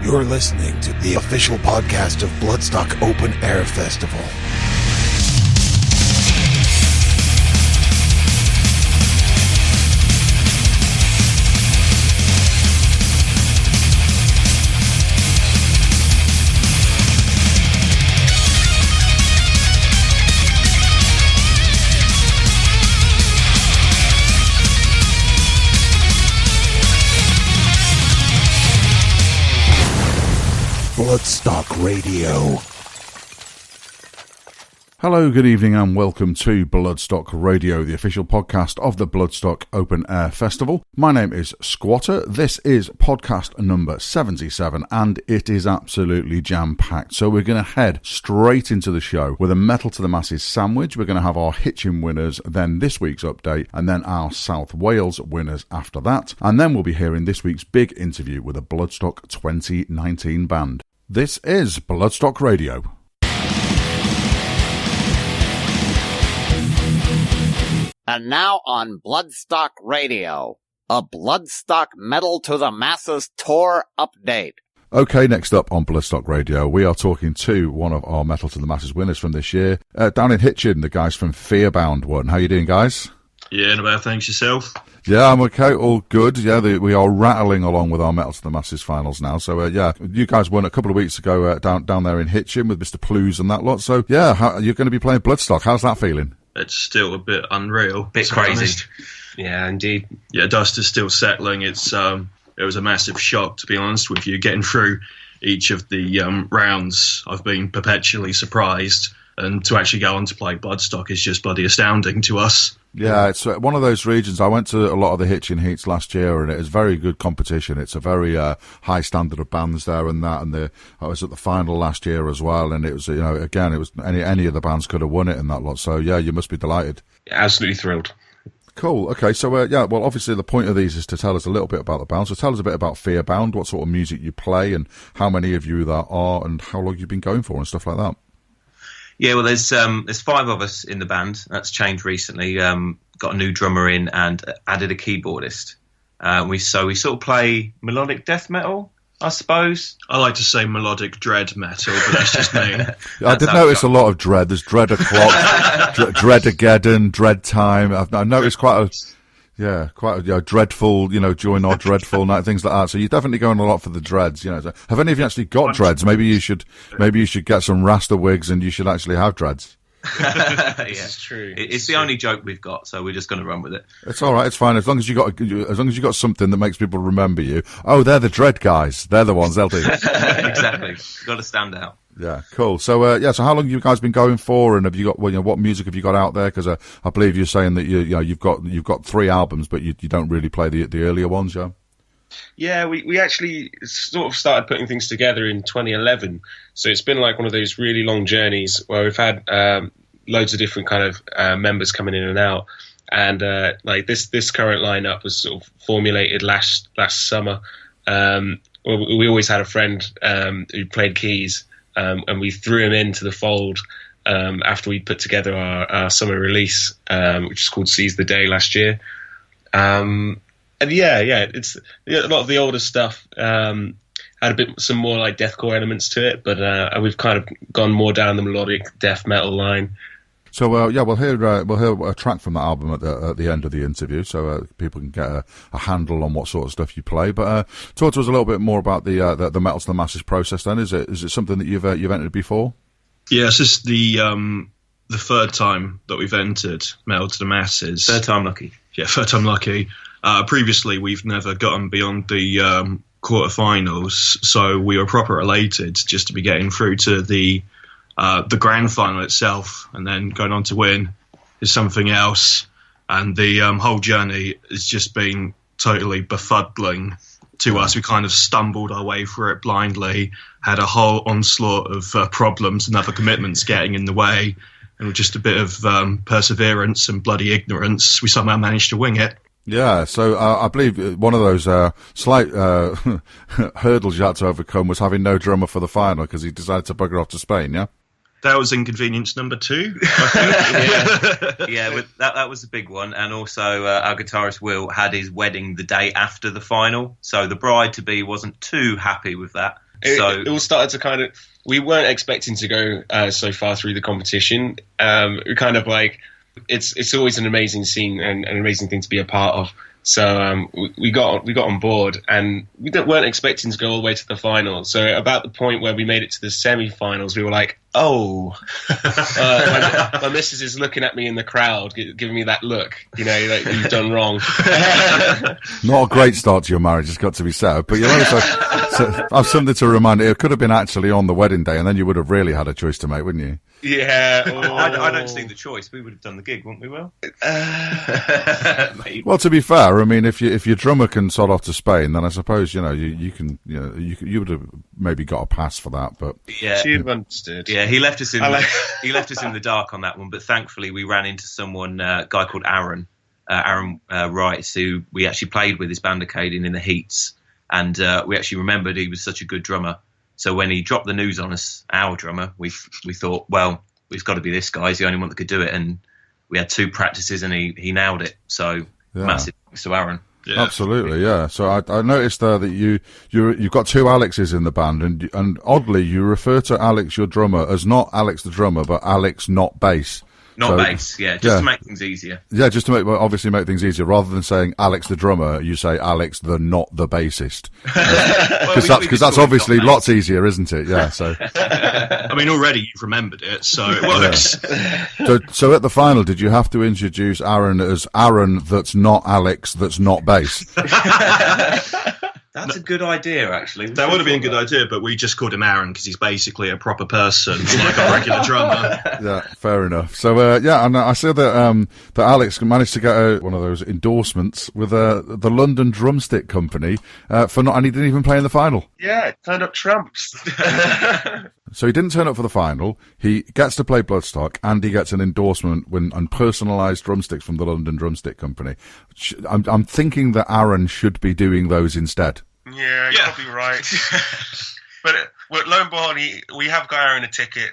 You're listening to the official podcast of Bloodstock Open Air Festival. Bloodstock Radio. Hello, good evening and welcome to Bloodstock Radio, the official podcast of the Bloodstock Open Air Festival. My name is Squatter. This is podcast number 77 and it is absolutely jam-packed. So we're going to head straight into the show with a Metal to the Masses sandwich. We're going to have our Hitchin winners, then this week's update, and then our South Wales winners after that. And then we'll be hearing this week's big interview with a Bloodstock 2019 band. This is Bloodstock Radio. And now on Bloodstock Radio, a Bloodstock Metal to the Masses tour update. Okay, next up on Bloodstock Radio, we are talking to one of our Metal to the Masses winners from this year. Down in Hitchin, the guys from Fearbound won. How you doing, guys? Yeah, not bad, thanks. Yourself? Yeah, I'm okay, all good. Yeah, we are rattling along with our Metal to the Masses finals now. So, yeah, you guys won a couple of weeks ago down there in Hitchin with Mr. Plews and that lot. So, yeah, you're going to be playing Bloodstock. How's that feeling? It's still a bit unreal. Bit crazy. Yeah, indeed. Yeah, dust is still settling. It was a massive shock, to be honest with you. Getting through each of the rounds, I've been perpetually surprised. And to actually go on to play Bloodstock is just bloody astounding to us. Yeah, it's one of those regions. I went to a lot of the Hitchin heats last year, and it is very good competition. It's a very high standard of bands there, and that. And I was at the final last year as well, and it was, again, it was any of the bands could have won it in that lot. So yeah, you must be delighted. Absolutely thrilled. Cool. Okay, so yeah, well, obviously the point of these is to tell us a little bit about the band. So tell us a bit about Fearbound, what sort of music you play, and how many of you there are, and how long you've been going for, and stuff like that. Yeah, well, there's 5 of us in the band. That's changed recently. Got a new drummer in and added a keyboardist. We sort of play melodic death metal, I suppose. I like to say melodic dread metal, but that's just me. I did notice a lot of dread. There's Dread O'Clock, Dreadageddon, Dread Time. I've noticed quite a dreadful, join or dreadful night, things like that. So you're definitely going a lot for the dreads, So have any of you actually got dreads? Maybe you should get some Rasta wigs and you should actually have dreads. Yeah, it's true. It's the only joke we've got, so we're just going to run with it. It's all right. It's fine as long as you got something that makes people remember you. Oh, they're the dread guys. They're the ones. They'll do. Exactly. Got to stand out. Yeah, cool. So, so how long have you guys been going for, and have you got, what music have you got out there? Because I believe you're saying that you've got 3 albums, but you don't really play the earlier ones, yeah. Yeah, we actually sort of started putting things together in 2011. So it's been like one of those really long journeys where we've had loads of different kind of members coming in and out. And like this current lineup was sort of formulated last summer. We always had a friend who played keys. And we threw him into the fold after we put together our summer release, which is called Seize the Day last year. And it's a lot of the older stuff had some more like deathcore elements to it, but we've kind of gone more down the melodic death metal line. So we'll hear a track from that album at the end of the interview, so people can get a handle on what sort of stuff you play. But talk to us a little bit more about the Metal to the Masses process. Then is it something that you've entered before? Yeah, this is the third time that we've entered Metal to the Masses. Third time lucky. Yeah, third time lucky. Previously, we've never gotten beyond the quarterfinals, so we were proper elated just to be getting through to the grand final itself, and then going on to win is something else. And the whole journey has just been totally befuddling to us. We kind of stumbled our way through it blindly, had a whole onslaught of problems and other commitments getting in the way, and with just a bit of perseverance and bloody ignorance, we somehow managed to wing it. Yeah, so I believe one of those slight hurdles you had to overcome was having no drummer for the final because he decided to bugger off to Spain, yeah? That was inconvenience number 2, I think. Yeah, that was a big one. And also our guitarist Will had his wedding the day after the final, so the bride-to-be wasn't too happy with that. It all started to kind of. We weren't expecting to go so far through the competition. We kind of like it's always an amazing scene and an amazing thing to be a part of. So we got on board, and we weren't expecting to go all the way to the final. So about the point where we made it to the semi-finals, we were like, "Oh!" My missus is looking at me in the crowd, giving me that look, like you've done wrong. Not a great start to your marriage, it's got to be said. But I've something to remind you. It could have been actually on the wedding day, and then you would have really had a choice to make, wouldn't you? Yeah. I don't see the choice. We would have done the gig, wouldn't we, Will? Well, to be fair, I mean, if your drummer can sod off to Spain, then I suppose you would have maybe got a pass for that. But yeah, she understood. Yeah, he left us in the dark on that one. But thankfully, we ran into someone, a guy called Aaron Rice, who we actually played with his band Acadian in the heats, and we actually remembered he was such a good drummer. So when he dropped the news on us, our drummer, we thought, well, it's got to be this guy. He's the only one that could do it. And we had 2 practices, and he nailed it. So massive thanks to Aaron. Yeah. Absolutely, yeah. So I noticed there that you've got 2 Alexes in the band, and oddly you refer to Alex, your drummer, as not Alex the drummer, but Alex not bass. Not bass, to make things easier. Yeah, just to obviously make things easier. Rather than saying Alex the drummer, you say Alex the not the bassist. Because that's obviously lots easier, isn't it? Yeah, so. I mean, already you've remembered it, so it works. Yeah. So at the final, did you have to introduce Aaron as Aaron that's not Alex that's not bass? That's a good idea, actually. That would have been a good idea, but we just called him Aaron because he's basically a proper person, like a regular drummer. Yeah, fair enough. So, and I said that Alex managed to get one of those endorsements with the London Drumstick Company and he didn't even play in the final. Yeah, turned up trumps. So he didn't turn up for the final. He gets to play Bloodstock, and he gets an endorsement and personalised drumsticks from the London Drumstick Company. I'm thinking that Aaron should be doing those instead. Yeah, you're probably right. But lo and behold, we have got Aaron a ticket.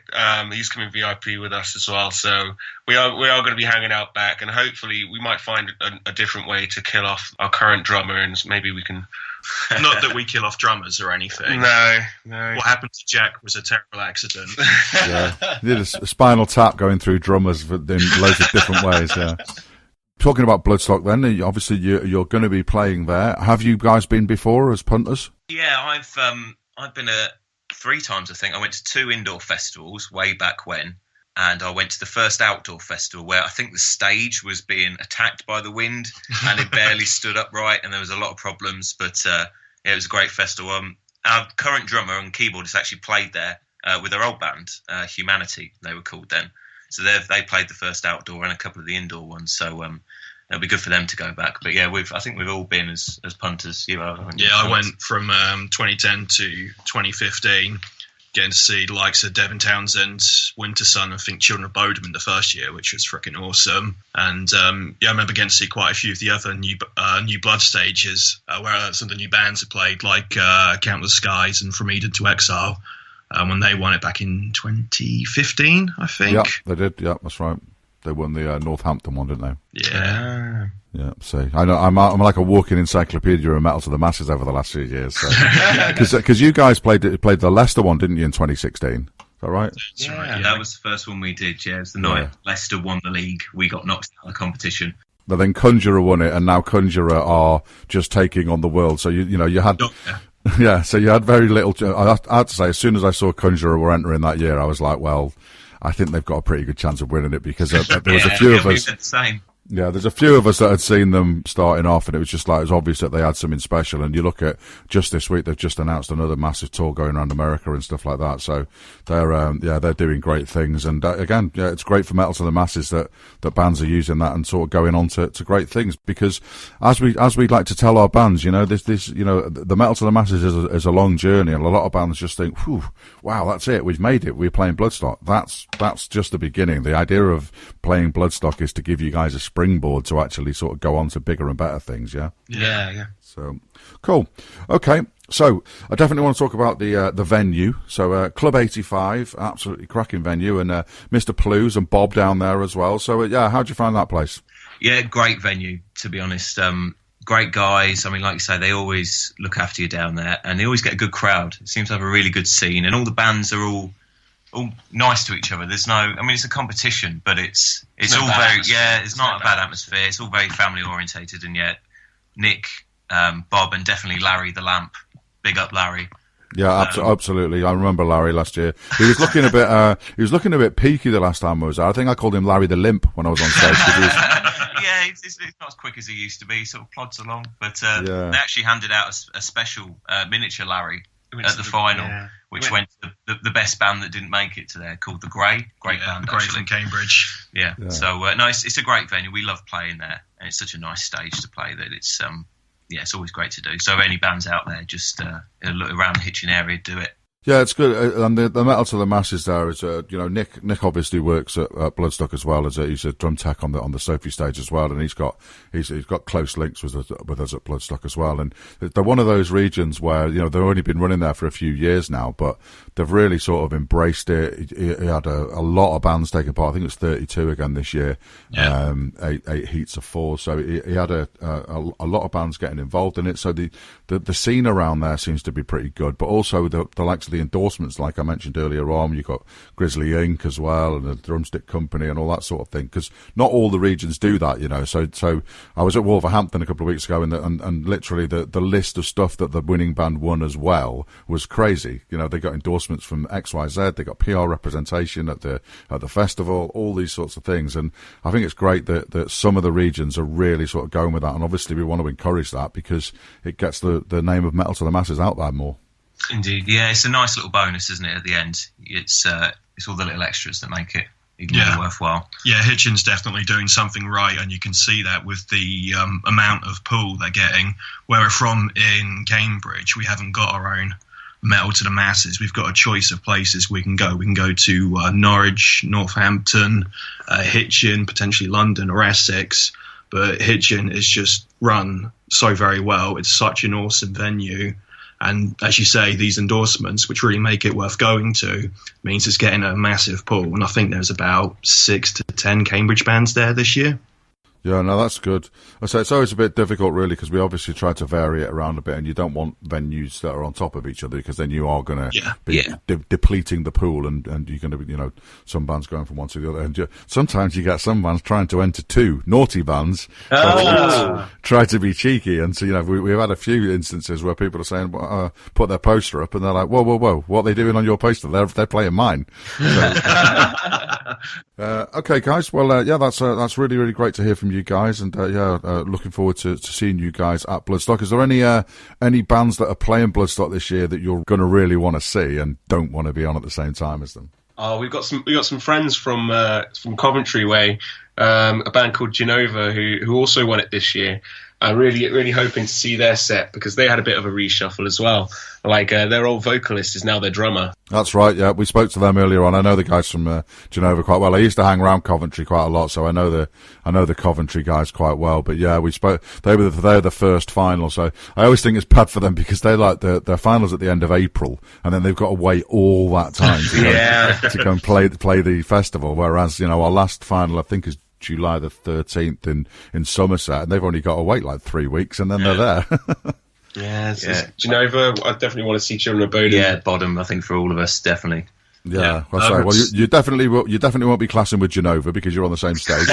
He's coming VIP with us as well, so we are going to be hanging out back, and hopefully we might find a different way to kill off our current drummer, and maybe we can. Not that we kill off drummers or anything. No. What happened to Jack was a terrible accident. Yeah, he did a spinal tap going through drummers in loads of different ways. Yeah. Talking about Bloodstock, then obviously you're going to be playing there. Have you guys been before as punters? Yeah, I've been 3 times. I think I went to 2 indoor festivals way back when, and I went to the first outdoor festival where I think the stage was being attacked by the wind and it barely stood upright, and there was a lot of problems. But it was a great festival. Our current drummer and keyboardist actually played there with their old band, Humanity, they were called then. So they played the first outdoor and a couple of the indoor ones. So it'll be good for them to go back. But yeah, I think we've all been as punters. You are. Yeah, I went from 2010 to 2015, getting to see the likes of Devin Townsend, Wintersun, I think Children of Bodom in the first year, which was freaking awesome. And I remember getting to see quite a few of the other new Blood stages, where some of the new bands had played, like Countless Skies and From Eden to Exile. When they won it back in 2015, I think. Yeah, they did. Yeah, that's right. They won the Northampton one, didn't they? Yeah. Yeah. So I know I'm like a walking encyclopedia of metal to the masses over the last few years. Because you guys played the Leicester one, didn't you, in 2016? Is that right? That's right. That was the first one we did. Yeah, it was the night Leicester won the league. We got knocked out of the competition. But then Conjurer won it, and now Conjurer are just taking on the world. So you had. Yeah, so you had very little. I had to say, as soon as I saw Conjurer were entering that year, I was like, well, I think they've got a pretty good chance of winning it, because there was a few of us. Yeah, there's a few of us that had seen them starting off, and it was just like, it was obvious that they had something special. And you look at just this week, they've just announced another massive tour going around America and stuff like that. So they're doing great things. And again, it's great for metal to the masses that bands are using that and sort of going on to great things. Because as we like to tell our bands, the metal to the masses is a long journey, and a lot of bands just think, whew, wow, that's it, we've made it, we're playing Bloodstock. That's just the beginning. The idea of playing Bloodstock is to give you guys a springboard to actually sort of go on to bigger and better things. Yeah. So cool. Okay, so I definitely want to talk about the venue. So Club 85, absolutely cracking venue, and Mr. Plews and Bob down there as well. So how'd you find that place? Yeah, great venue, to be honest. great guys. I mean, like you say, they always look after you down there, and they always get a good crowd. It seems to have a really good scene, and all the bands are all nice to each other. There's no, I mean, it's a competition, but it's all very, it's not a bad atmosphere. It's all very family orientated, and yet Nick, Bob, and definitely Larry the Lamp. Big up, Larry. Yeah, absolutely. I remember Larry last year. He was looking a bit peaky the last time I was there. I think I called him Larry the Limp when I was on stage. Yeah, it's not as quick as he used to be. He sort of plods along. But they actually handed out a special miniature Larry at the final, which went to the best band that didn't make it to there, called the Grey. Great band, the Grey actually. from Cambridge. Yeah. So no, it's a great venue. We love playing there, and it's such a nice stage to play that it's it's always great to do. So if any bands out there, just look around the Hitchin area, do it. Yeah, it's good. And the Metal to the Masses there is, Nick obviously works at Bloodstock as well as he's a drum tech on the Sophie stage as well, and he's got close links with us at Bloodstock as well. And they're one of those regions where they've only been running there for a few years now, but they've really sort of embraced it. He had a lot of bands taking part. I think it was 32 again this year. Yeah. 8 heats of 4. So he had a lot of bands getting involved in it. So the scene around there seems to be pretty good, but also the likes of the endorsements, like I mentioned earlier on, you've got Grizzly Inc. as well, and the Drumstick Company and all that sort of thing, because not all the regions do that, So I was at Wolverhampton a couple of weeks ago, and literally the list of stuff that the winning band won as well was crazy. They got endorsements from XYZ, they got PR representation at the festival, all these sorts of things, and I think it's great that some of the regions are really sort of going with that, and obviously we want to encourage that because it gets the name of Metal to the Masses out there more. Indeed, yeah, it's a nice little bonus, isn't it? At the end, it's all the little extras that make it even more worthwhile. Yeah, Hitchin's definitely doing something right, and you can see that with the amount of pool they're getting. Where we're from in Cambridge, we haven't got our own Metal to the Masses. We've got a choice of places we can go. We can go to Norwich, Northampton, Hitchin, potentially London or Essex. But Hitchin is just run so very well. It's such an awesome venue. And as you say, these endorsements, which really make it worth going to, means it's getting a massive pull. And I think there's about 6 to 10 Cambridge bands there this year. Yeah, no, that's good. I say it's always a bit difficult, really, because we obviously try to vary it around a bit, and you don't want venues that are on top of each other, because then you are going to be depleting the pool, and you're going to be, some bands going from one to the other. And sometimes you get some bands trying to enter 2 naughty bands, try to be cheeky. And so, we've had a few instances where people are saying, put their poster up, and they're like, whoa, what are they doing on your poster? They're playing mine. So, okay, guys. Well, that's really, really great to hear from you guys, and looking forward to seeing you guys at Bloodstock. Is there any bands that are playing Bloodstock this year that you're going to really want to see and don't want to be on at the same time as them? Oh, we got some friends from Coventry way, a band called Genova who also won it this year. I'm really hoping to see their set because they had a bit of a reshuffle as well. Like their old vocalist is now their drummer. That's right. Yeah, we spoke to them earlier on. I know the guys from Genova quite well. I used to hang around Coventry quite a lot, so I know the Coventry guys quite well. But yeah, we spoke. They were the first final, so I always think it's bad for them because they like their finals at the end of April, and then they've got to wait all that time to go and play the festival. Whereas our last final I think is July the 13th in Somerset, and they've only got to wait like 3 weeks, and then they're there. Genova, I definitely want to see Children of Bodom. Yeah, Bodom, I think for all of us, definitely. Yeah. Well, you definitely won't be classing with Genova because you're on the same stage.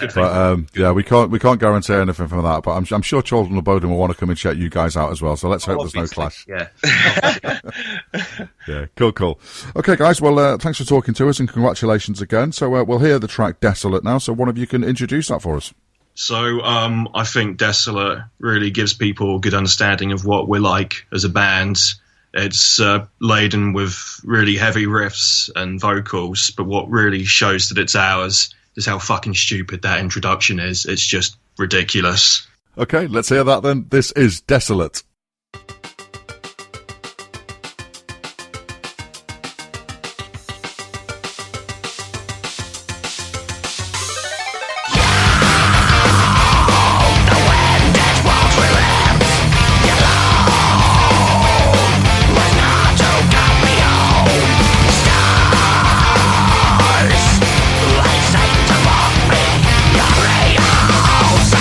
So but we can't guarantee anything from that. But I'm sure Children of Bodom will want to come and check you guys out as well. So let's hope there's no clash. Yeah. Yeah. Cool. Okay, guys. Well, thanks for talking to us and congratulations again. So we'll hear the track Desolate now. So one of you can introduce that for us. So I think Desolate really gives people a good understanding of what we're like as a band. It's laden with really heavy riffs and vocals, but what really shows that it's ours is how fucking stupid that introduction is. It's just ridiculous. Okay, let's hear that then. This is Desolate. Say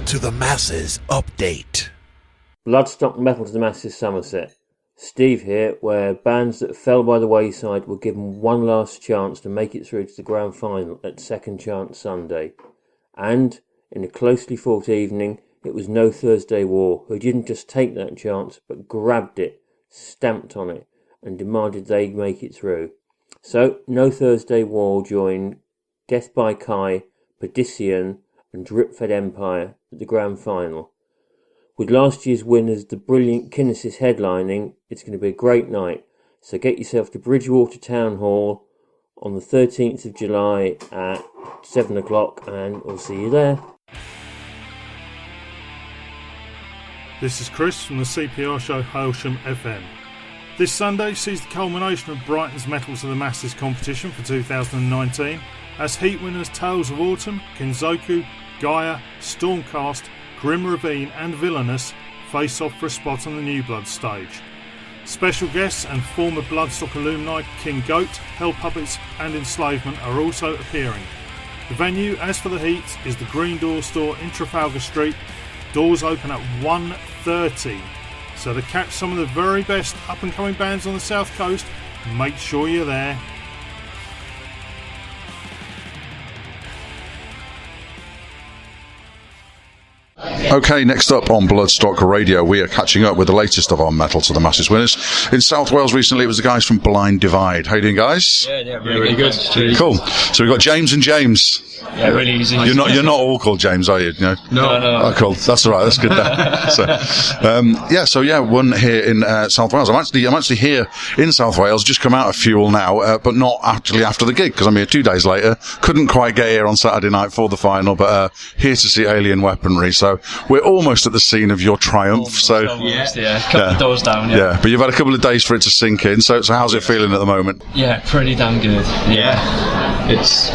to the Masses update. Bloodstock Metal to the Masses Somerset. Steve here, where bands that fell by the wayside were given one last chance to make it through to the grand final at Second Chance Sunday. And, in a closely fought evening, it was No Thursday War who didn't just take that chance, but grabbed it, stamped on it, and demanded they make it through. So, No Thursday War joined Death by Kai, Perdition, and Dripfed Empire at the grand final. With last year's winners, the brilliant Kinesis headlining, it's going to be a great night. So get yourself to Bridgewater Town Hall on the 13th of July at 7 o'clock, and we'll see you there. This is Chris from the CPR show Hailsham FM. This Sunday sees the culmination of Brighton's Metal to the Masses competition for 2019 as heat winners Tales of Autumn, Kinzoku, Gaia, Stormcast, Grim Ravine and Villainous face off for a spot on the New Blood stage. Special guests and former Bloodstock alumni King Goat, Hell Puppets and Enslavement are also appearing. The venue, as for the heat, is the Green Door store in Trafalgar Street. Doors open at 1:30. So to catch some of the very best up and coming bands on the South Coast, make sure you're there. Okay, next up on Bloodstock Radio, we are catching up with the latest of our Metal to the Masses winners. In South Wales recently, it was the guys from Blind Divide. How you doing, guys? Yeah, really good. Cool. So we've got James and James. Yeah, really easy. You're not all called James, are you? No. Oh, cool. That's all right. That's good. So one here in South Wales. I'm actually here in South Wales. Just come out of Fuel now, but not actually after the gig because I'm here 2 days later. Couldn't quite get here on Saturday night for the final, but here to see Alien Weaponry. So we're almost at the scene of your triumph. Couple of doors down. Yeah, but you've had a couple of days for it to sink in. So how's it feeling at the moment? Yeah, pretty damn good. It's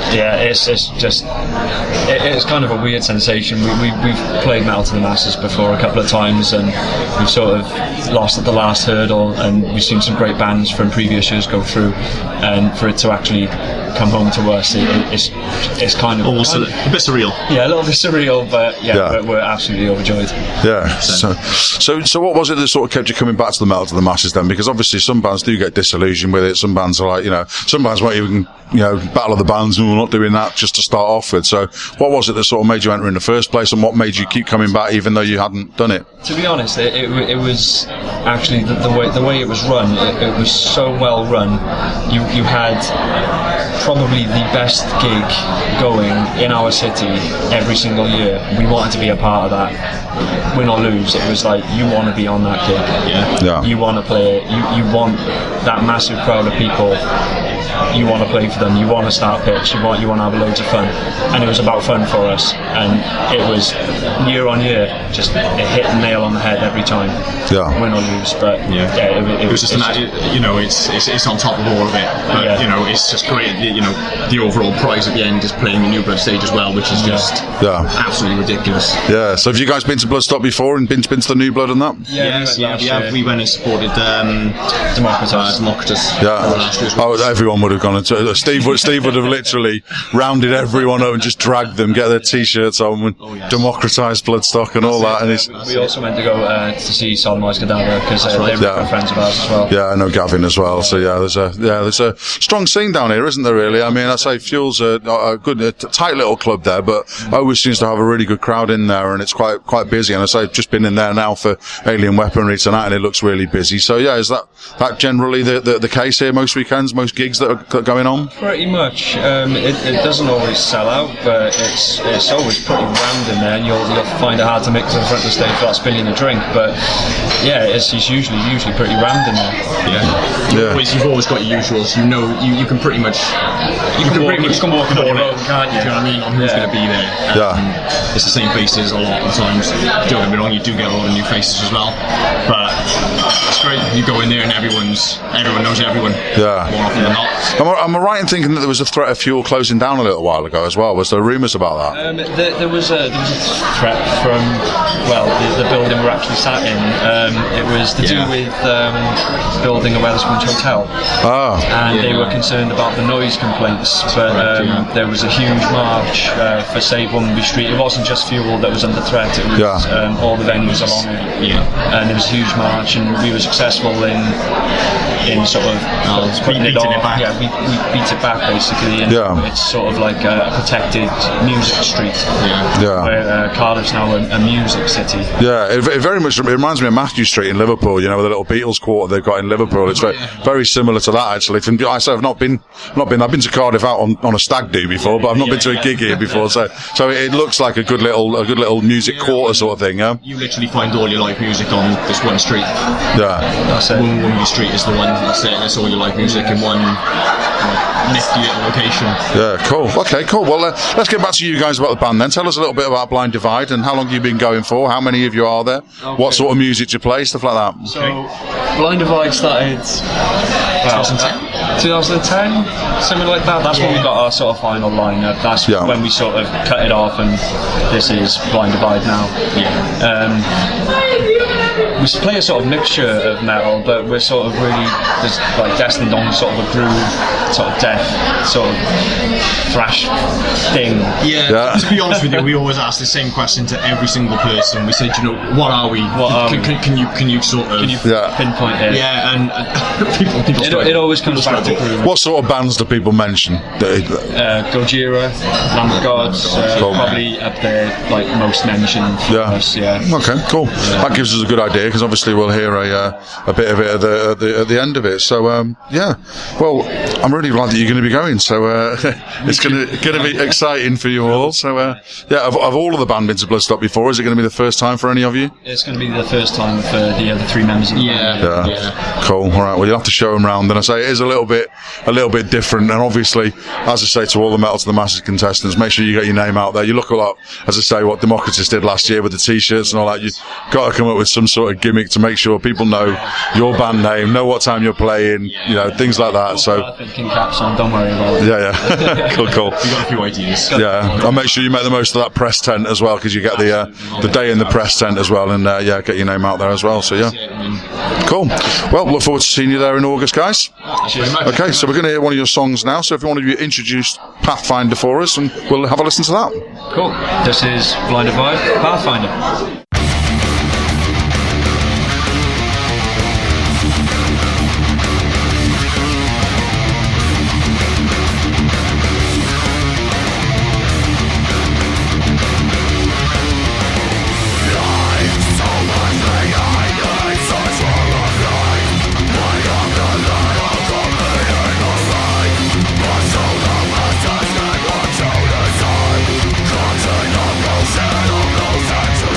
kind of a weird sensation. We've played Metal to the Masses before a couple of times, and we've sort of lost at the last hurdle. And we've seen some great bands from previous years go through, and for it to actually come home to us, it's kind of almost a bit surreal. Yeah, a little bit surreal, but we're absolutely overjoyed. Yeah. So what was it that sort of kept you coming back to the Metal to the Masses then? Because obviously some bands do get disillusioned with it. Some bands are like, some bands won't even, battle of the bands, and we're not doing that just to start off with. So what was it that sort of made you enter in the first place, and what made you keep coming back even though you hadn't done it? To be honest, it was actually the way it was run. It was so well run. You had probably the best gig going in our city every single year. We wanted to be a part of that. Win or lose, it was like you want to be on that gig. Yeah. You want to play it. You want that massive crowd of people. You want to play for them. You want to start pitch. You want to have loads of fun. And it was about fun for us. And it was year on year, just it hit the nail on the head every time. Yeah. Win or lose, but it was just it's on top of all of it. But it's just great. The overall prize at the end is playing the New Blood stage as well, which is just absolutely ridiculous. Yeah. So have you guys been to Bloodstock before and been to the New Blood and that? Yeah. We went and supported Democritus. Yeah. Everyone would have gone into Steve would have literally rounded everyone up and just dragged them, get their t-shirts on and democratise Bloodstock and all that. And we also went to go to see Sodomised Cadaver because they're good friends of ours as well. Yeah, I know Gavin as well. So there's a strong scene down here, isn't there? Really, I mean, I say Fuel's a good, tight little club there, but always seems to have a really good crowd in there, and it's quite busy. And I say I've just been in there now for Alien Weaponry tonight, and it looks really busy. So is that generally the case here? Most weekends, most gigs that are going on? Pretty much. It doesn't always sell out, but it's always pretty rammed in there, and you'll find it hard to make it to the front of the stage without spilling a drink. But it's usually pretty rammed in there. You've always got your usuals. You can pretty much you can walk on your own, can't you? Do you know what I mean? On who's going to be there. It's the same faces a lot of the times. Don't get me wrong, you do get a lot of new faces as well, but it's great. You go in there and everyone knows everyone. More often than not. Am I right in thinking that there was a threat of Fuel closing down a little while ago as well? Was there rumours about that? There was a threat from the building we're actually sat in. It was to do with building a Wetherspoons hotel. And they were concerned about the noise complaints, but there was a huge march for Save Womby Street. It wasn't just Fuel that was under threat, it was all the venues along it. And there was a huge march, and we were successful in sort of putting it off. Yeah, we beat it back basically, and it's sort of like a protected music street. Where Cardiff's now a music city. Yeah, it very much reminds me of Matthew Street in Liverpool. You know, with the little Beatles quarter they've got in Liverpool. It's very similar to that actually. I say I've not been. I've been to Cardiff out on a stag do before, but I've not been to a gig here before. So it looks like a good little music quarter sort of thing. Yeah. You literally find all your live music on this one street. Yeah, that's it. Womby Street is the one that's all your live music in one nifty little location. Yeah, cool. Okay, cool. Well, let's get back to you guys about the band then. Tell us a little bit about Blind Divide and how long you've been going for. How many of you are there? Okay. What sort of music do you play? Stuff like that. So, Blind Divide started 2010, something like that. That's when we got our sort of final lineup. That's when we sort of cut it off, and this is Blind Divide now. We play a sort of mixture of metal, but we're sort of really just like destined on sort of a groove, sort of death, sort of thrash thing. Yeah. To be honest with you, we always ask the same question to every single person. We said, what are we? Can you sort of pinpoint it? Yeah, and people it always comes back to groove. What sort of bands do people mention? Gojira, Lamb of God, probably up there, like most mentioned for us. Yeah. Okay, cool. That gives us a good idea, because obviously we'll hear a bit of it at the end of it. So well, I'm really glad that you're going to be going. So it's going to be exciting for you all. So have all of the band been to Bloodstock before? Is it going to be the first time for any of you? It's going to be the first time for the other three members of the band. Yeah. Cool. All right. Well, you'll have to show them round. And I say it is a little bit different. And obviously, as I say to all the Metal to the Masses contestants, make sure you get your name out there. You look a lot, as I say, what Democritus did last year with the T-shirts and all that. You've got to come up with some sort of gimmick to make sure people know your band name, know what time you're playing, things like that. So thinking caps on, don't worry about it. Yeah. Cool. You got a few ideas. Yeah, and make sure you make the most of that press tent as well, because you get the day in the press tent as well, and get your name out there as well. So cool. Well, look forward to seeing you there in August, guys. Okay, so we're going to hear one of your songs now. So if you want to introduce Pathfinder for us, and we'll have a listen to that. Cool. This is Blind Divide, Pathfinder. Contain of no sin, of no sense to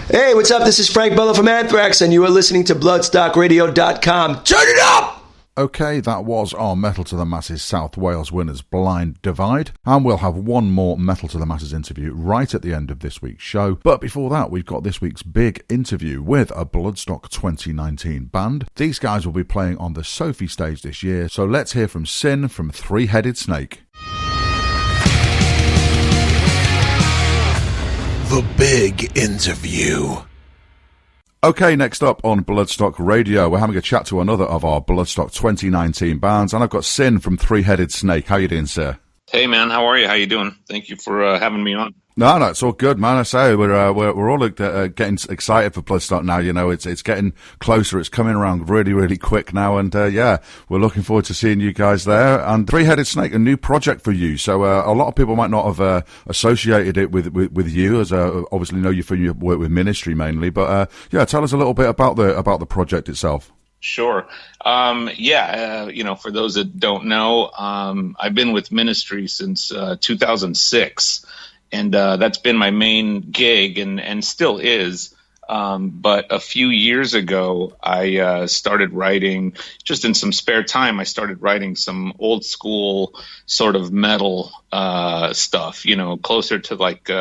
Hey, what's up? This is Frank Bella from Anthrax, and you are listening to BloodstockRadio.com. Turn it up! Okay, that was our Metal to the Masses South Wales winners, Blind Divide, and we'll have one more Metal to the Masses interview right at the end of this week's show. But before that, we've got this week's big interview with a Bloodstock 2019 band. These guys will be playing on the Sophie stage this year, so let's hear from Sin from Three-Headed Snake. The big interview. Okay, next up on Bloodstock Radio, we're having a chat to another of our Bloodstock 2019 bands, and I've got Sin from Three-Headed Snake. How you doing, sir? Hey, man, how are you? How you doing? Thank you for having me on. No, it's all good, man. I say we're all getting excited for Bloodstock now. You know, it's getting closer. It's coming around really, really quick now, and yeah, we're looking forward to seeing you guys there. And Three-Headed Snake, a new project for you. So a lot of people might not have associated it with you, as obviously know you from your work with Ministry mainly. But yeah, tell us a little bit about the project itself. Sure. For those that don't know, I've been with Ministry since 2006. And that's been my main gig and still is. But a few years ago, I started writing, just in some spare time, I started writing some old school sort of metal stuff, closer to like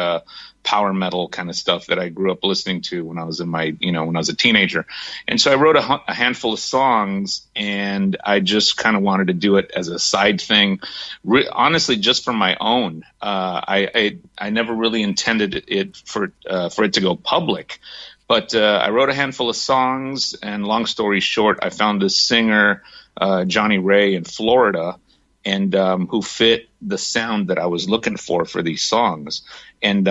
power metal kind of stuff that I grew up listening to when I was when I was a teenager. And so I wrote a handful of songs, and I just kind of wanted to do it as a side thing, honestly, just for my own. I never really intended it for it to go public, but I wrote a handful of songs, and long story short, I found this singer, Johnny Ray in Florida, and who fit the sound that I was looking for these songs. And,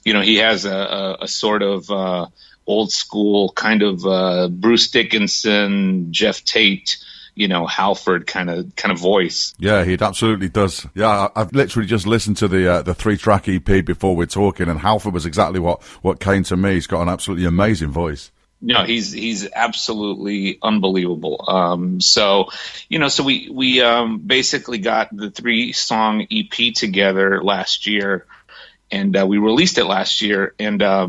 he has a sort of old school kind of Bruce Dickinson, Jeff Tate, Halford kind of voice. Yeah, he absolutely does. Yeah, I've literally just listened to the 3-track EP before we're talking, and Halford was exactly what came to me. He's got an absolutely amazing voice. No, he's absolutely unbelievable. So we basically got the 3-song EP together last year, and we released it last year. And I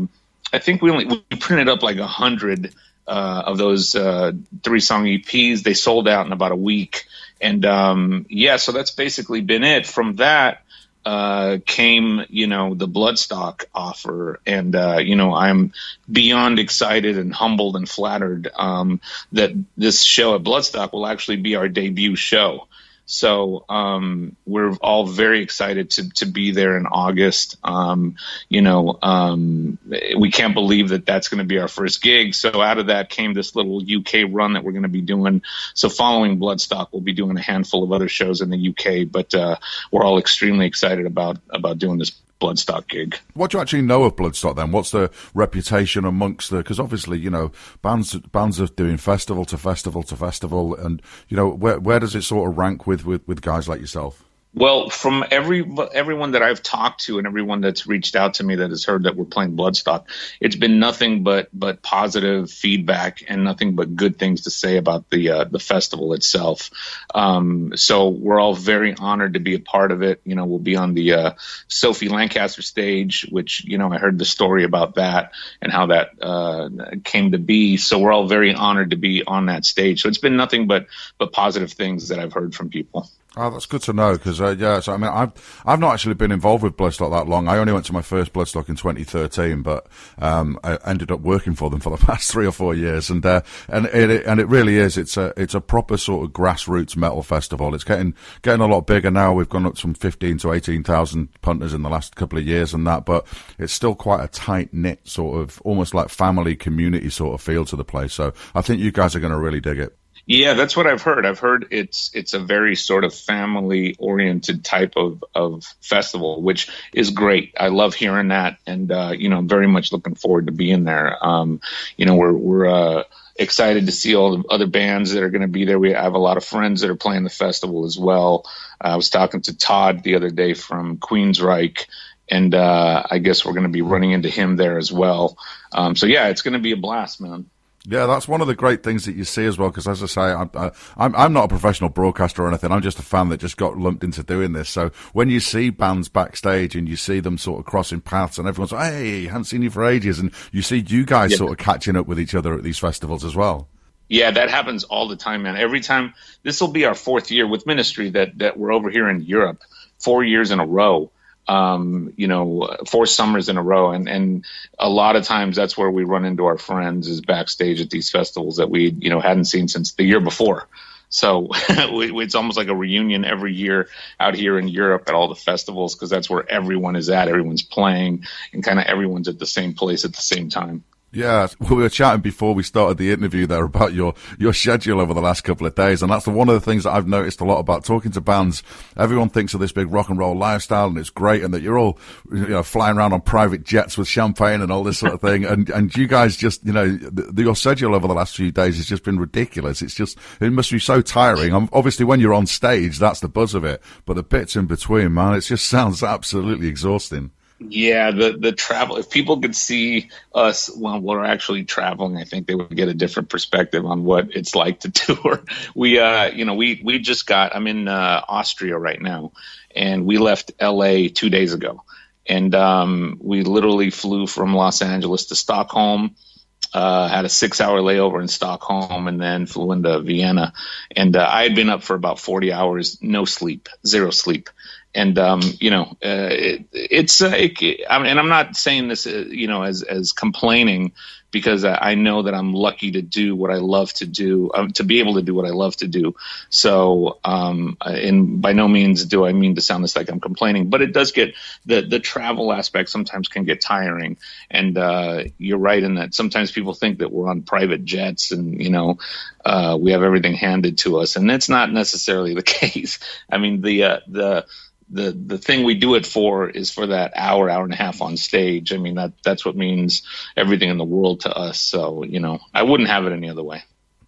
think we printed up like 100 of those 3-song EPs. They sold out in about a week. And so that's basically been it. From that came, the Bloodstock offer. And, I'm beyond excited and humbled and flattered that this show at Bloodstock will actually be our debut show. So we're all very excited to be there in August. We can't believe that that's going to be our first gig. So out of that came this little UK run that we're going to be doing. So following Bloodstock, we'll be doing a handful of other shows in the UK. But we're all extremely excited about doing this Bloodstock gig. What do you actually know of Bloodstock then? What's the reputation amongst because obviously, bands are doing festival to festival to festival, and, where does it sort of rank with guys like yourself? Well, from everyone that I've talked to and everyone that's reached out to me that has heard that we're playing Bloodstock, it's been nothing but positive feedback and nothing but good things to say about the festival itself. So we're all very honored to be a part of it. We'll be on the Sophie Lancaster stage, which I heard the story about that and how that came to be. So we're all very honored to be on that stage. So it's been nothing but positive things that I've heard from people. Oh, that's good to know, because, so, I mean, I've not actually been involved with Bloodstock that long. I only went to my first Bloodstock in 2013, but I ended up working for them for the past 3 or 4 years, and it really is. It's a proper sort of grassroots metal festival. It's getting a lot bigger now. We've gone up from 15 to 18,000 punters in the last couple of years and that, but it's still quite a tight-knit sort of, almost like family community sort of feel to the place. So I think you guys are going to really dig it. Yeah, that's what I've heard. I've heard it's a very sort of family-oriented type of festival, which is great. I love hearing that, and I'm very much looking forward to being there. We're excited to see all the other bands that are going to be there. We have a lot of friends that are playing the festival as well. I was talking to Todd the other day from Queensryche, and I guess we're going to be running into him there as well. So yeah, it's going to be a blast, man. Yeah, that's one of the great things that you see as well, because as I say, I'm not a professional broadcaster or anything. I'm just a fan that just got lumped into doing this. So when you see bands backstage and you see them sort of crossing paths and everyone's like, hey, haven't seen you for ages, and you see you guys sort of catching up with each other at these festivals as well. Yeah, that happens all the time, man. Every time, this will be our 4th year with Ministry that we're over here in Europe, 4 years in a row. 4 summers in a row. And a lot of times that's where we run into our friends is backstage at these festivals that we, hadn't seen since the year before. So it's almost like a reunion every year out here in Europe at all the festivals, because that's where everyone is at. Everyone's playing and kind of everyone's at the same place at the same time. Yeah, we were chatting before we started the interview there about your schedule over the last couple of days, and that's one of the things that I've noticed a lot about talking to bands. Everyone thinks of this big rock and roll lifestyle, and it's great, and that you're all flying around on private jets with champagne and all this sort of thing. And you guys just your schedule over the last few days has just been ridiculous. It must be so tiring. Obviously, when you're on stage, that's the buzz of it, but the bits in between, man, it just sounds absolutely exhausting. Yeah, the travel, if people could see us when we're actually traveling, I think they would get a different perspective on what it's like to tour. We just got, I'm in Austria right now, and we left LA 2 days ago. And we literally flew from Los Angeles to Stockholm, had a 6-hour layover in Stockholm, and then flew into Vienna. And I had been up for about 40 hours, no sleep, zero sleep. And, and I'm not saying this, as complaining, because I know that I'm lucky to do what I love to do, to be able to do what I love to do. So, and by no means do I mean to sound this like I'm complaining, but it does get, the travel aspect sometimes can get tiring. And, you're right in that sometimes people think that we're on private jets and, we have everything handed to us, and that's not necessarily the case. I mean, the thing we do it for is for that hour and a half on stage. I mean, that's what means everything in the world to us. So, I wouldn't have it any other way.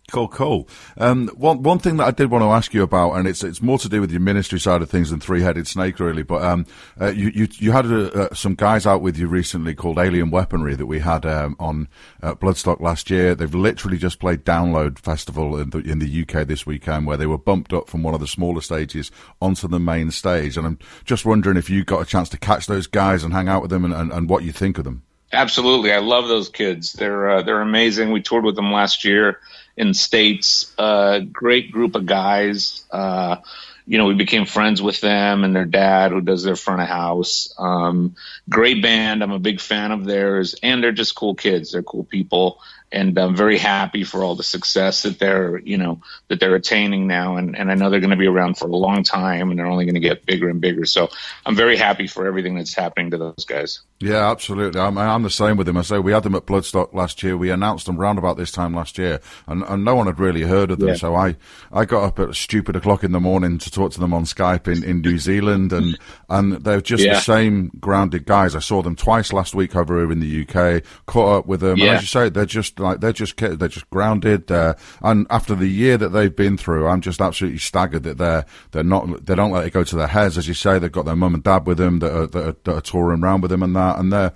Cool. One thing that I did want to ask you about, and it's more to do with your ministry side of things than Three-Headed Snake, really. But you had some guys out with you recently called Alien Weaponry that we had on Bloodstock last year. They've literally just played Download Festival in the UK this weekend, where they were bumped up from one of the smaller stages onto the main stage. And I'm just wondering if you got a chance to catch those guys and hang out with them, and what you think of them. Absolutely, I love those kids. They're amazing. We toured with them last year in the States. Great group of guys. We became friends with them and their dad, who does their front of house. Great band. I'm a big fan of theirs, and they're just cool kids. They're cool people, and I'm very happy for all the success that they're attaining now. And I know they're going to be around for a long time, and they're only going to get bigger and bigger. So I'm very happy for everything that's happening to those guys. Yeah, absolutely. I'm the same with them. I say we had them at Bloodstock last year. We announced them round about this time last year, and no one had really heard of them. Yeah. So I got up at stupid o'clock in the morning to talk to them on Skype in New Zealand, and they're just the same grounded guys. I saw them twice last week over here in the UK, caught up with them, and as you say, they're just grounded. And after the year that they've been through, I'm just absolutely staggered that they don't let it go to their heads. As you say, they've got their mum and dad with them that are touring around with them and that. And I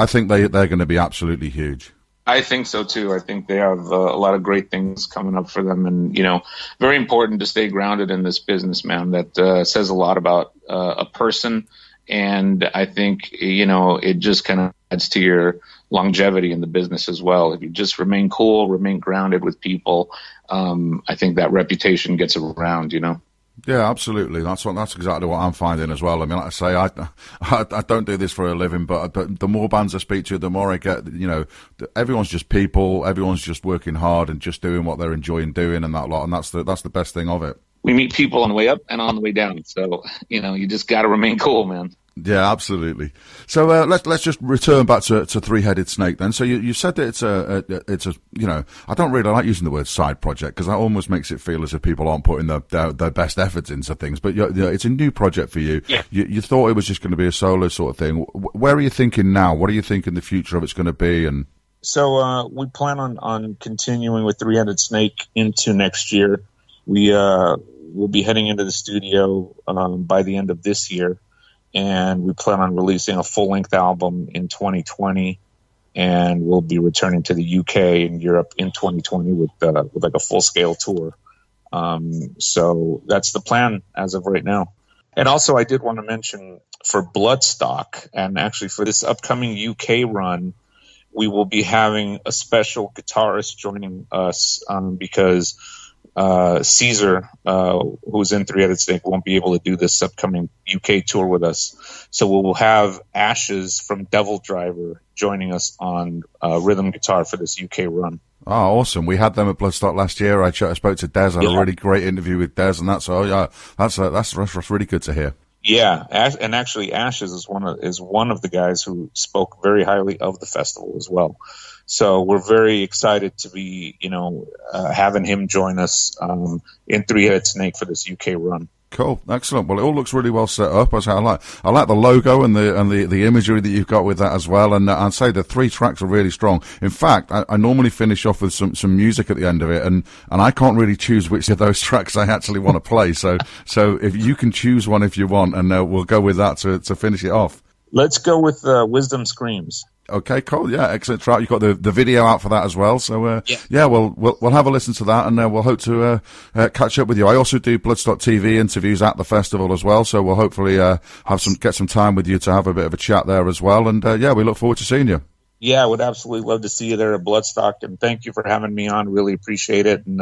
think they're going to be absolutely huge. I think so too. I think they have a lot of great things coming up for them, and very important to stay grounded in this business, man. That says a lot about a person, and I think it just kind of adds to your longevity in the business as well. If you just remain cool, remain grounded with people, I think that reputation gets around. Yeah, absolutely. That's exactly what I'm finding as well. I mean, like I say, I don't do this for a living, but the more bands I speak to, the more I get, everyone's just people, everyone's just working hard and just doing what they're enjoying doing and that lot. And that's the best thing of it. We meet people on the way up and on the way down. So, you just got to remain cool, man. Yeah, absolutely. So let's just return back to Three-Headed Snake then. So you said that it's a I don't really like using the word side project because that almost makes it feel as if people aren't putting their best efforts into things. But it's a new project for you. Yeah. You thought it was just going to be a solo sort of thing. Where are you thinking now? What are you thinking the future of it's going to be? And so we plan on continuing with Three-Headed Snake into next year. We'll be heading into the studio by the end of this year. And we plan on releasing a full-length album in 2020. and we'll be returning to the UK and Europe in 2020 with like a full-scale tour. So that's the plan as of right now. And also, I did want to mention for Bloodstock, and actually for this upcoming UK run, we will be having a special guitarist joining us because Caesar, who's in Three-Headed Snake, won't be able to do this upcoming UK tour with us. So we will have Ashes from Devil Driver joining us on rhythm guitar for this UK run. Oh, awesome. We had them at Bloodstock last year. I spoke to Des, had a really great interview with Des, and that's really good to hear. Yeah, and actually Ashes is one of the guys who spoke very highly of the festival as well. So we're very excited to be, having him join us in Three-Headed Snake for this UK run. Cool, excellent. Well, it all looks really well set up. I like the logo and the imagery that you've got with that as well. And I'd say the 3 tracks are really strong. In fact, I normally finish off with some music at the end of it, and I can't really choose which of those tracks I actually want to play. So if you can choose one if you want, and we'll go with that to finish it off. Let's go with Wisdom Screams. Okay, cool. Yeah, excellent track. You've got the video out for that as well. So, we'll have a listen to that, and we'll hope to catch up with you. I also do Bloodstock TV interviews at the festival as well, so we'll hopefully get some time with you to have a bit of a chat there as well. And we look forward to seeing you. Yeah, I would absolutely love to see you there at Bloodstock, and thank you for having me on. Really appreciate it, and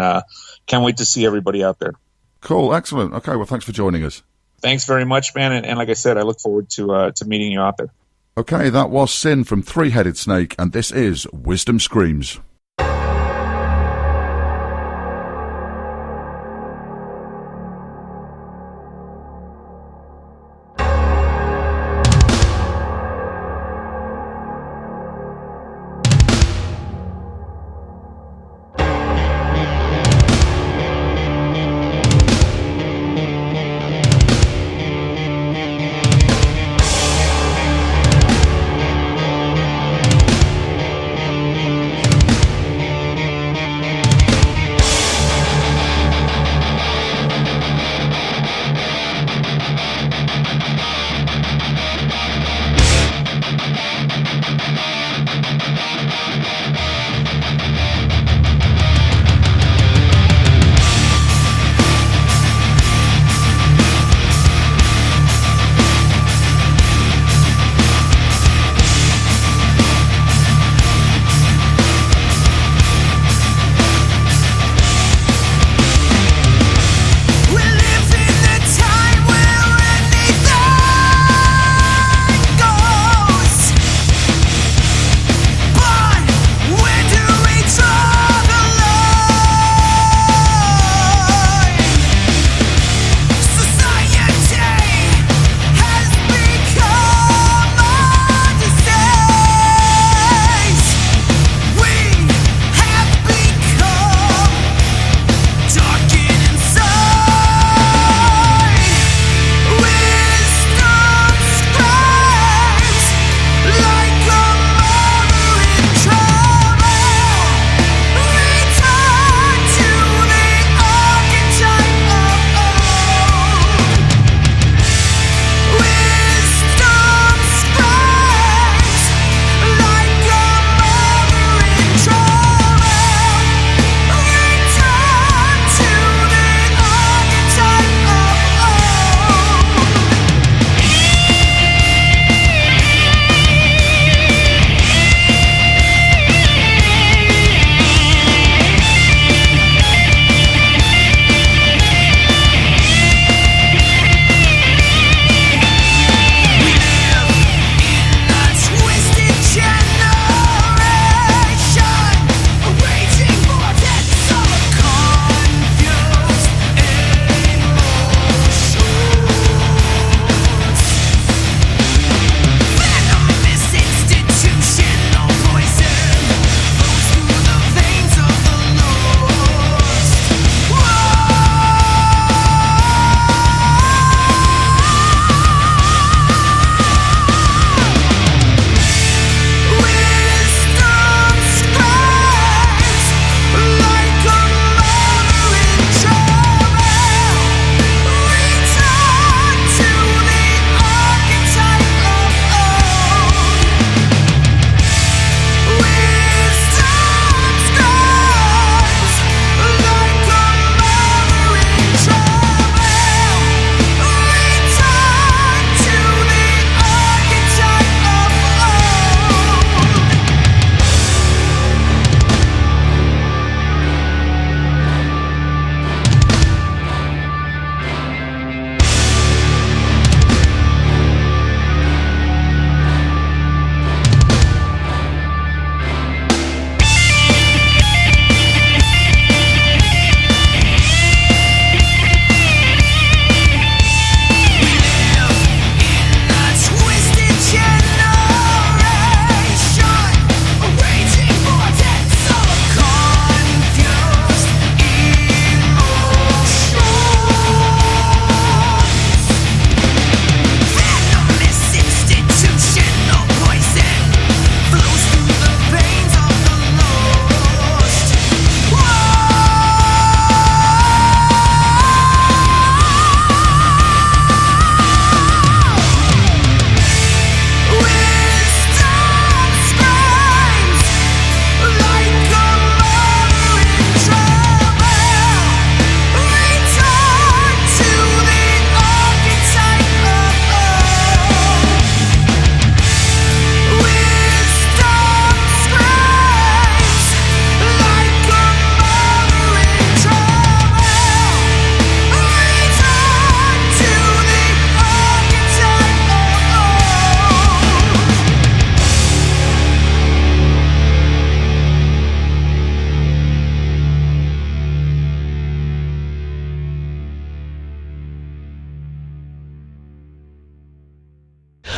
can't wait to see everybody out there. Cool, excellent. Okay, well, thanks for joining us. Thanks very much, man, and like I said, I look forward to meeting you out there. Okay, that was Sin from Three-Headed Snake, and this is Wisdom Screams.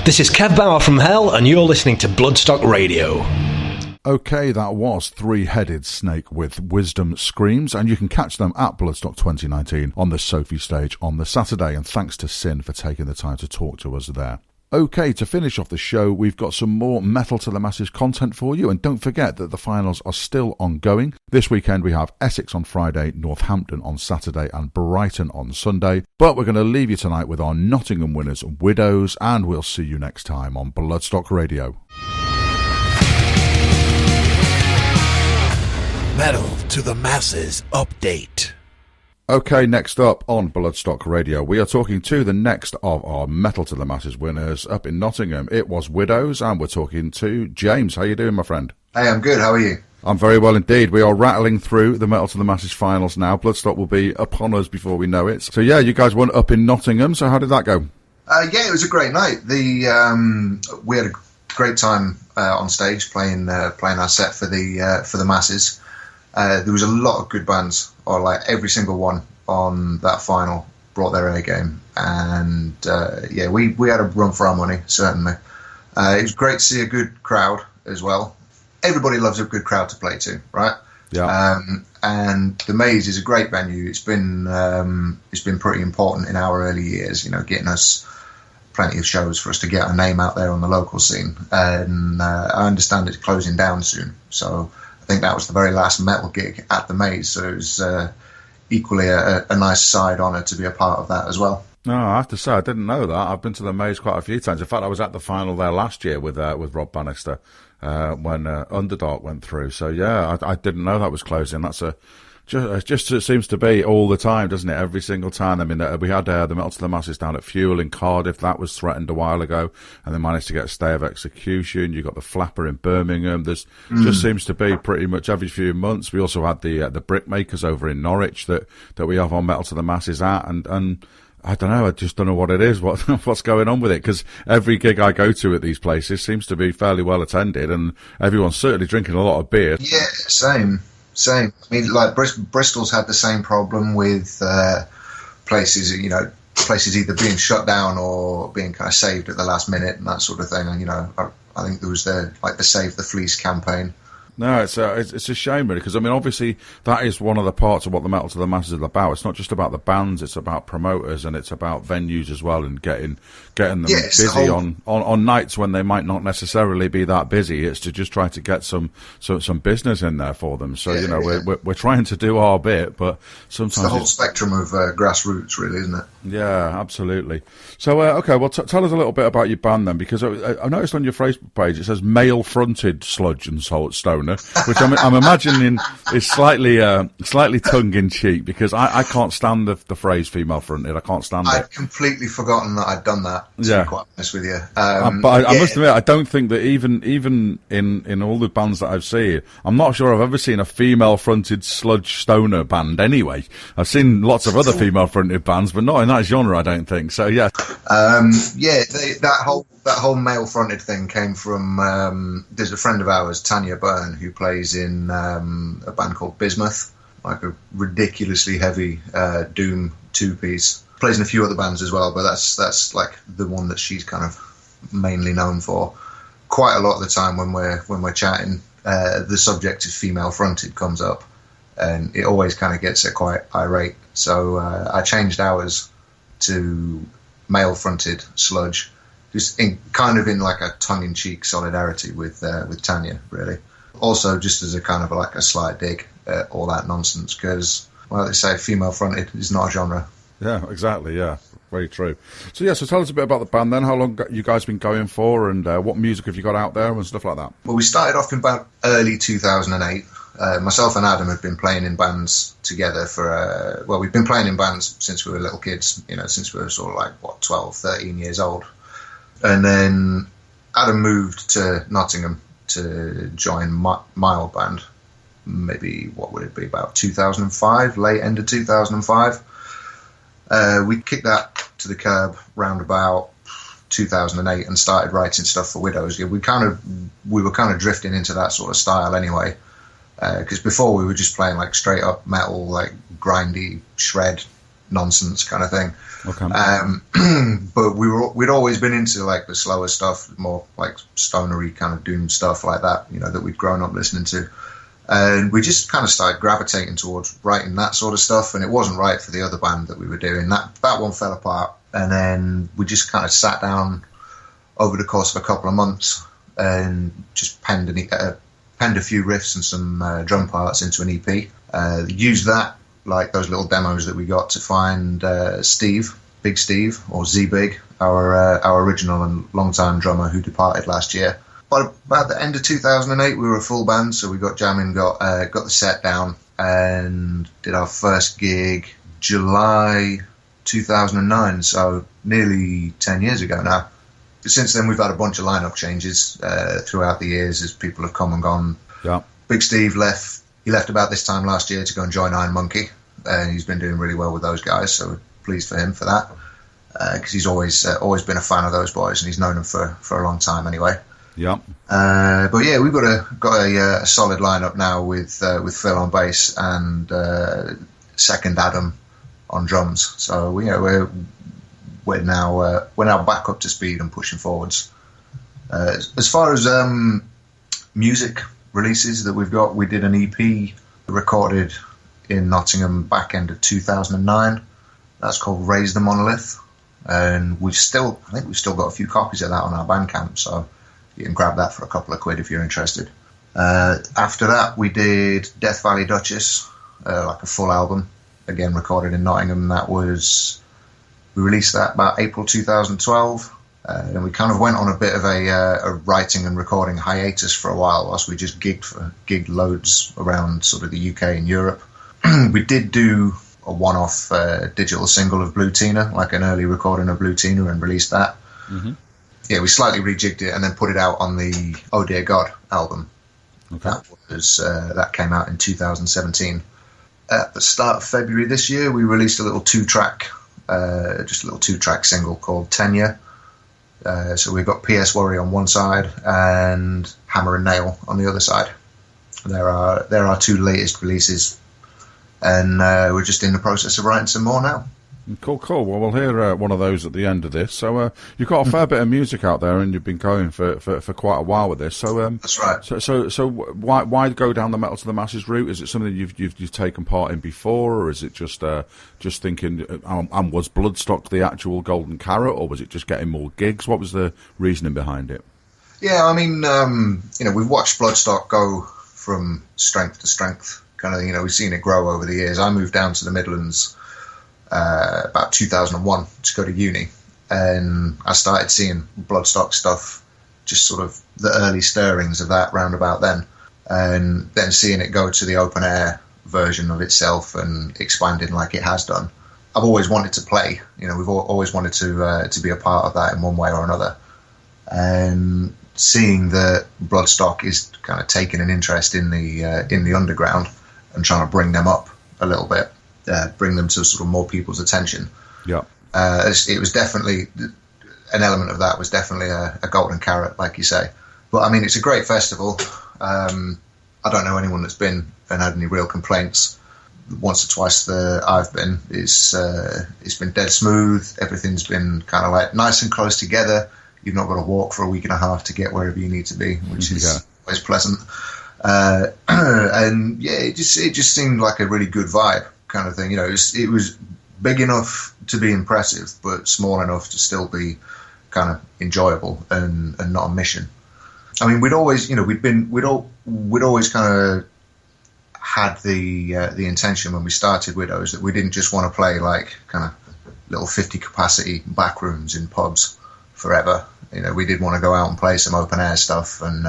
This is Kev Bauer from Hell, and you're listening to Bloodstock Radio. Okay, that was Three-Headed Snake with Wisdom Screams, and you can catch them at Bloodstock 2019 on the Sophie stage on the Saturday, and thanks to Sin for taking the time to talk to us there. Okay, to finish off the show, we've got some more Metal to the Masses content for you, and don't forget that the finals are still ongoing. This weekend we have Essex on Friday, Northampton on Saturday, and Brighton on Sunday. But we're going to leave you tonight with our Nottingham winners, Widows, and we'll see you next time on Bloodstock Radio. Metal to the Masses update. Okay, next up on Bloodstock Radio, we are talking to the next of our Metal to the Masses winners up in Nottingham. It was Widows, and we're talking to James. How you doing, my friend? Hey, I'm good. How are you? I'm very well indeed. We are rattling through the Metal to the Masses finals now. Bloodstock will be upon us before we know it. So yeah, you guys won up in Nottingham. So how did that go? Yeah, it was a great night. We had a great time on stage playing our set for the masses. There was a lot of good bands, or like every single one on that final brought their A game, and yeah, we had a run for our money, certainly. It was great to see a good crowd as well. Everybody loves a good crowd to play to, right? Yeah. And the Maze is a great venue. It's been pretty important in our early years, you know, getting us plenty of shows for us to get our name out there on the local scene. And I understand it's closing down soon, so I think that was the very last metal gig at the Maze, so it was equally a nice side honour to be a part of that as well. No, I have to say, I didn't know that. I've been to the Maze quite a few times. In fact, I was at the final there last year with Rob Bannister when Underdark went through. So yeah, I didn't know that was closing. That's just it seems to be all the time, doesn't it? Every single time. I mean, we had the Metal to the Masses down at Fuel in Cardiff. That was threatened a while ago, and they managed to get a stay of execution. You got the Flapper in Birmingham. There's just seems to be pretty much every few months. We also had the Brickmakers over in Norwich that we have on Metal to the Masses at, and I don't know. I just don't know what it is. What's going on with it? Because every gig I go to at these places seems to be fairly well attended, and everyone's certainly drinking a lot of beer. Yeah, same. I mean, like Bristol's had the same problem with places either being shut down or being kind of saved at the last minute and that sort of thing. And I think there was the Save the Fleece campaign. No, it's a shame, really, because I mean, obviously that is one of the parts of what the Metal to the Masses is about. It's not just about the bands; it's about promoters and it's about venues as well, and getting them busy on nights when they might not necessarily be that busy. It's to just try to get some business in there for them. So we're trying to do our bit, but sometimes it's the whole spectrum of grassroots, really, isn't it? Yeah, absolutely. So okay, well, tell us a little bit about your band then, because I noticed on your Facebook page it says male-fronted sludge and stoner, which I'm imagining is slightly tongue-in-cheek, because I can't stand the phrase female-fronted. I can't stand it. I'd completely forgotten that I'd done that, to be quite honest with you. But I must admit, I don't think that even in all the bands that I've seen, I'm not sure I've ever seen a female-fronted sludge stoner band anyway. I've seen lots of other female-fronted bands, but not in that genre, I don't think. So, yeah. That whole male-fronted thing came from, there's a friend of ours, Tanya Byrne, who plays in a band called Bismuth, like a ridiculously heavy doom two-piece. Plays in a few other bands as well, but that's like the one that she's kind of mainly known for. Quite a lot of the time when we're chatting, the subject of female-fronted comes up, and it always kind of gets her quite irate. So I changed ours to male-fronted sludge, just in like a tongue-in-cheek solidarity with Tanya, really. Also, just as a kind of like a slight dig at all that nonsense, because, well, they say female-fronted is not a genre. Yeah, exactly, yeah. Very true. So tell us a bit about the band then. How long you guys been going for, and what music have you got out there and stuff like that? Well, we started off in about early 2008. Myself and Adam have been playing in bands together we've been playing in bands since we were little kids, since we were sort of like, 12, 13 years old. And then Adam moved to Nottingham to join my old band, maybe, what would it be, about 2005, late end of 2005. We kicked that to the curb round about 2008 and started writing stuff for Widows. We were kind of drifting into that sort of style anyway, because before we were just playing like straight up metal, like grindy shred nonsense kind of thing. Okay. But we'd always been into like the slower stuff, more like stonery kind of doom stuff like that, you know, that we'd grown up listening to. And we just kind of started gravitating towards writing that sort of stuff, and it wasn't right for the other band that we were doing. That one fell apart, and then we just kind of sat down over the course of a couple of months and just penned a few riffs and some drum parts into an EP. Used that, like those little demos that we got, to find Big Steve, or Z-Big, our original and long-time drummer who departed last year. But about the end of 2008, we were a full band, so we got jamming, got the set down, and did our first gig July 2009, so nearly 10 years ago now. Since then, we've had a bunch of lineup changes throughout the years as people have come and gone. Yeah. Big Steve left. He left about this time last year to go and join Iron Monkey, and he's been doing really well with those guys, so we're pleased for him for that, because he's always been a fan of those boys, and he's known them for a long time anyway. Yeah. But yeah, we've got a solid lineup now with Phil on bass and second Adam on drums. So we're now back up to speed and pushing forwards. As far as music releases that we've got, we did an EP recorded in Nottingham back end of 2009. That's called Raise the Monolith, and I think we've still got a few copies of that on our Bandcamp. So you can grab that for a couple of quid if you're interested. After that, we did Death Valley Duchess, like a full album, again recorded in Nottingham. We released that about April 2012, and we kind of went on a bit of a writing and recording hiatus for a while whilst we just gigged loads around sort of the UK and Europe. We did do a one-off digital single of Blue Tina, like an early recording of Blue Tina, and released that. Mm-hmm. Yeah, we slightly rejigged it and then put it out on the Oh Dear God album. Okay. That came out in 2017. At the start of February this year, we released a little two-track single called Tenure. So we've got PS Worry on one side and Hammer and Nail on the other side. There are our two latest releases, and we're just in the process of writing some more now. Cool. Well, we'll hear one of those at the end of this. So you've got a fair bit of music out there, and you've been going for quite a while with this. So that's right. So why go down the Metal to the Masses route? Is it something you've taken part in before, or is it just thinking? And was Bloodstock the actual golden carrot, or was it just getting more gigs? What was the reasoning behind it? Yeah, I mean, we've watched Bloodstock go from strength to strength. Kind of, we've seen it grow over the years. I moved down to the Midlands about 2001 to go to uni, and I started seeing Bloodstock stuff, just sort of the early stirrings of that round about then, and then seeing it go to the open air version of itself and expanding like it has done. I've always wanted to play, we've always wanted to be a part of that in one way or another, and seeing that Bloodstock is kind of taking an interest in the underground and trying to bring them up a little bit. Bring them to sort of more people's attention. Yeah, it was definitely an element of that. Was definitely a golden carrot, like you say. But I mean, it's a great festival. I don't know anyone that's been and had any real complaints. Once or twice that I've been, it's been dead smooth. Everything's been kind of like nice and close together. You've not got to walk for a week and a half to get wherever you need to be, which is always pleasant. And yeah, it just seemed like a really good vibe kind of thing. It was big enough to be impressive, but small enough to still be kind of enjoyable and not a mission. I mean, we'd always kind of had the intention when we started Widows that we didn't just want to play like kind of little 50 capacity back rooms in pubs forever. We did want to go out and play some open air stuff and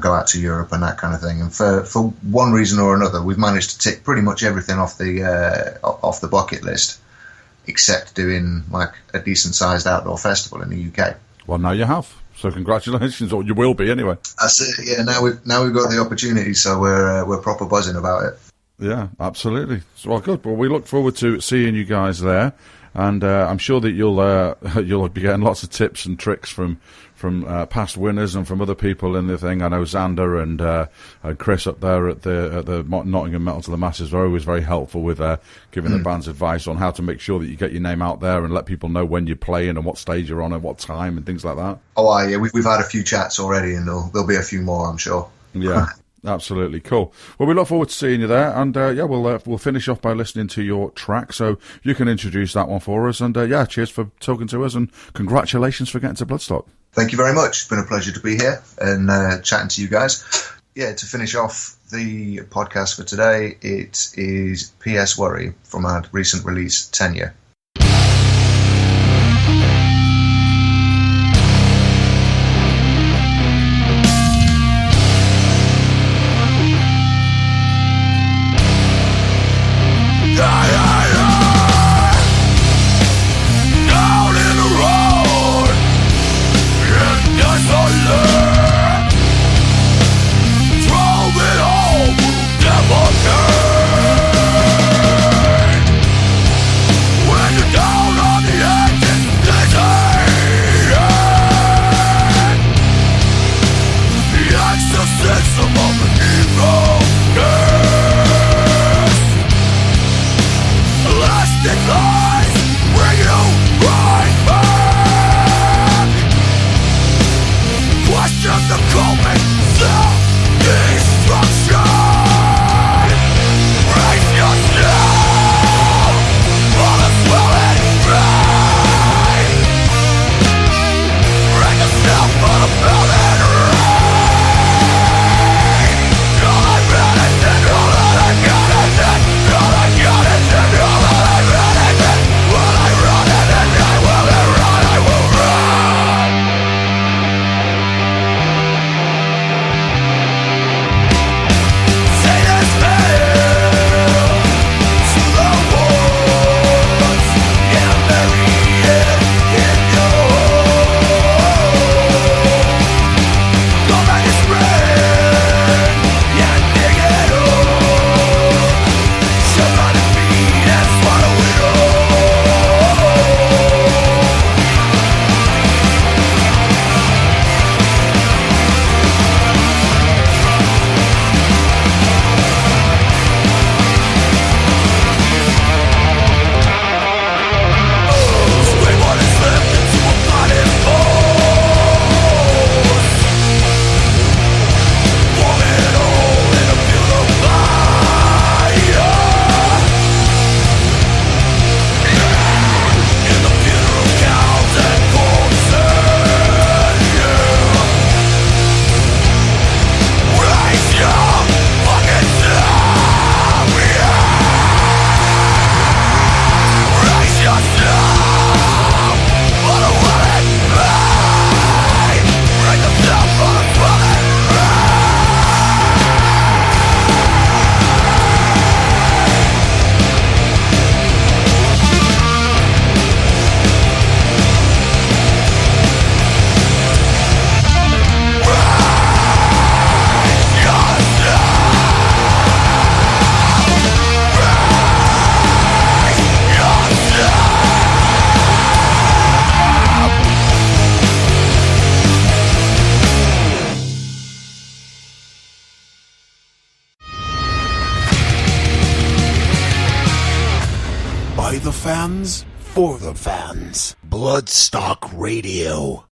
go out to Europe and that kind of thing. And for one reason or another, we've managed to tick pretty much everything off the bucket list, except doing like a decent sized outdoor festival in the UK. Well, now you have. So congratulations, or you will be anyway. That's it. Yeah, now we've got the opportunity, so we're proper buzzing about it. Yeah, absolutely. So, well, good. Well, we look forward to seeing you guys there. and I'm sure that you'll be getting lots of tips and tricks from past winners and from other people in the thing. I know Xander and Chris up there at the Nottingham Metal to the Masses are always very helpful with giving the bands advice on how to make sure that you get your name out there and let people know when you're playing and what stage you're on and what time and things like that. Oh, yeah, we've had a few chats already, and there'll be a few more, I'm sure. Yeah. Absolutely cool. Well, we look forward to seeing you there, and we'll finish off by listening to your track. So you can introduce that one for us, and cheers for talking to us, and congratulations for getting to Bloodstock. Thank you very much. It's been a pleasure to be here and chatting to you guys. Yeah, to finish off the podcast for today, it is P.S. Worry from our recent release, Tenure. By the fans, for the fans. Bloodstock Radio.